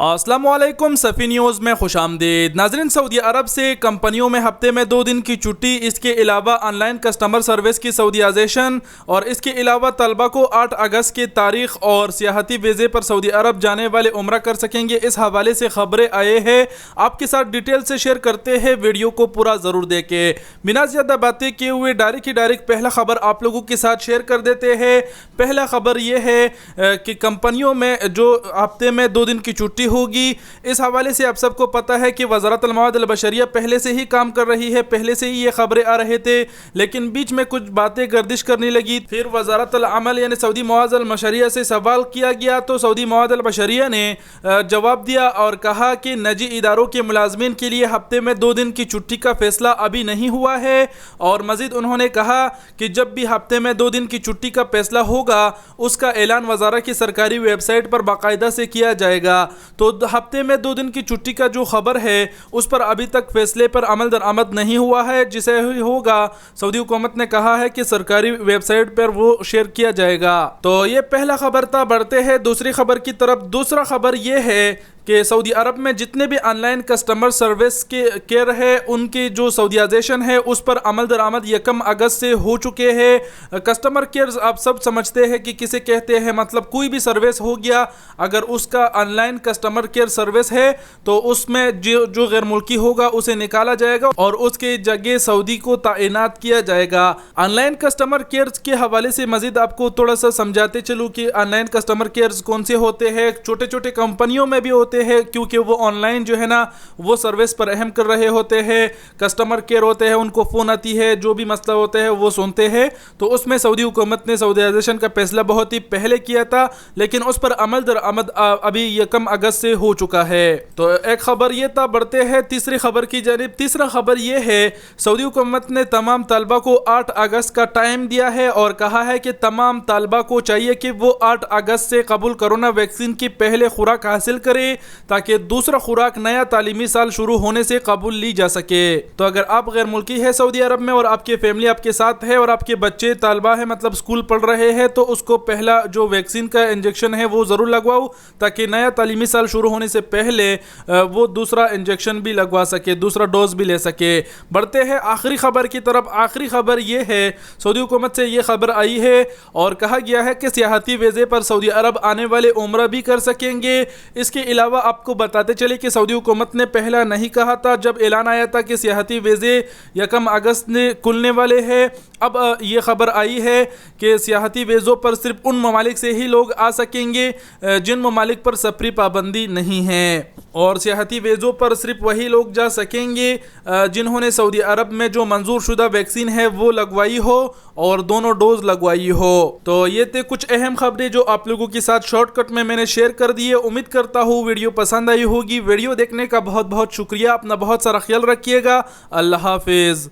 अस्सलाम वालेकुम सफ़ी न्यूज़ में खुश आमदीद। नाज़रीन, सऊदी अरब से कंपनियों में हफ्ते में 2 दिन की छुट्टी, इसके अलावा ऑनलाइन कस्टमर सर्विस की सऊदीआइजेशन और इसके अलावा तलबा को 8 अगस्त की तारीख़ और सियाहती वीज़े पर सऊदी अरब जाने वाले उम्रा कर सकेंगे। इस हवाले से ख़बरें आए हैं, आपके साथ डिटेल से शेयर करते हैं। वीडियो को पूरा ज़रूर देखें। बिना ज़्यादा बातें किए हुए डायरेक्ट पहला ख़बर आप लोगों के साथ शेयर कर देते हैं। पहला ख़बर यह है कि कंपनियों में जो हफ्ते में 2 दिन की छुट्टी होगी, इस हवाले से आप सबको पता है कि वज़ारत अल-मवाद अल-बशरिया पहले से ही काम कर रही है। पहले से ही ये खबरें आ रहे थे, लेकिन बीच में कुछ बातें गर्दिश करने लगी। फिर वज़ारत अल-अमल यानी सऊदी मवाद अल-बशरिया से सवाल किया गया, तो सऊदी मवाद अल-बशरिया ने जवाब दिया और कहा कि निजी इदारों के मुलाजमीन के लिए हफ्ते में 2 दिन की छुट्टी का फैसला अभी नहीं हुआ है। और मज़ीद उन्होंने कहा कि जब भी हफ्ते में 2 दिन की छुट्टी का फैसला होगा, उसका ऐलान वज़ारत की सरकारी वेबसाइट पर बाकायदा से किया जाएगा। तो हफ्ते में 2 दिन की छुट्टी का जो खबर है, उस पर अभी तक फैसले पर अमल दरामद नहीं हुआ है। जिसे होगा, सऊदी हुकूमत ने कहा है कि सरकारी वेबसाइट पर वो शेयर किया जाएगा। तो ये पहला खबर था। बढ़ते हैं दूसरी खबर की तरफ। दूसरा खबर ये है कि सऊदी अरब में जितने भी ऑनलाइन कस्टमर सर्विस के केयर है, उनकी जो सऊदीआइजेशन है, उस पर अमल दरामद 1 अगस्त से हो चुके हैं। कस्टमर केयर आप सब समझते हैं कि किसे कहते हैं, मतलब कोई भी सर्विस हो गया, अगर उसका ऑनलाइन कस्टमर केयर सर्विस है तो उसमें जो गैर मुल्की होगा उसे निकाला जाएगा और उसके जगह सऊदी को तैनात किया जाएगा। ऑनलाइन कस्टमर केयर के हवाले से मजीद आपको थोड़ा सा समझाते चलूँ कि ऑनलाइन कस्टमर केयर कौन से होते हैं। छोटे छोटे कंपनियों में भी होते हैं, क्योंकि वो ऑनलाइन जो है ना, वो सर्विस पर अहम कर रहे होते हैं। कस्टमर केयर होते हैं, उनको फ़ोन आती है, जो भी मसला होते हैं वो सुनते हैं। तो उसमें सऊदी हुकूमत ने सऊदीआइजेशन का फैसला बहुत ही पहले किया था, लेकिन उस पर अमल दरामद अभी 1 अगस्त से हो चुका है। तो एक खबर ये था। बढ़ते हैं तीसरी खबर की जानिब। तीसरा खबर ये है, सऊदी हुकूमत ने तमाम तलबा को 8 अगस्त का टाइम दिया है और कहा है कि तमाम तलबा को चाहिए कि वो 8 अगस्त से कबूल कोरोना वैक्सीन की पहले खुराक हासिल करे, ताकि दूसरा खुराक नया तालीमी साल शुरू होने से कबूल ली जा सके। तो अगर आप गैर मुल्की है सऊदी अरब में और आपकी फैमिली आपके साथ है और आपके बच्चे तालबा है, मतलब स्कूल पढ़ रहे हैं, तो उसको पहला जो वैक्सीन का इंजेक्शन है वो ज़रूर लगवाओ, ताकि नया तालीमी साल शुरू होने से पहले वो दूसरा इंजेक्शन भी लगवा सके, दूसरा डोज भी ले सके। बढ़ते हैं आखिरी खबर की तरफ। आखिरी खबर ये है, सऊदी हुकूमत से ये खबर आई है और कहा गया है कि सियाहती वीज़े पर सऊदी अरब आने वाले उम्रा भी कर सकेंगे। इसके अलावा आपको बताते चले कि सऊदी हुकूमत ने पहला नहीं कहा था, जब ऐलान आया था कि सियाहती वीज़े 1 अगस्त ने खुलने वाले हैं। अब ये खबर आई है कि सियाहती वीज़ों पर सिर्फ उन ममालिक से ही लोग आ सकेंगे जिन ममालिक पर सफरी पाबंदी नहीं है, और सियाहती वीज़ों पर सिर्फ वही लोग जा सकेंगे जिन्होंने सऊदी अरब में जो मंजूर शुदा वैक्सीन है वो लगवाई हो और दोनों डोज लगवाई हो। तो ये थे कुछ अहम खबरें जो आप लोगों के साथ शॉर्टकट में मैंने शेयर कर दी है। उम्मीद करता हूँ वीडियो पसंद आई होगी। वीडियो देखने का बहुत बहुत शुक्रिया। अपना बहुत सारा ख्याल रखिएगा। अल्लाह हाफिज़।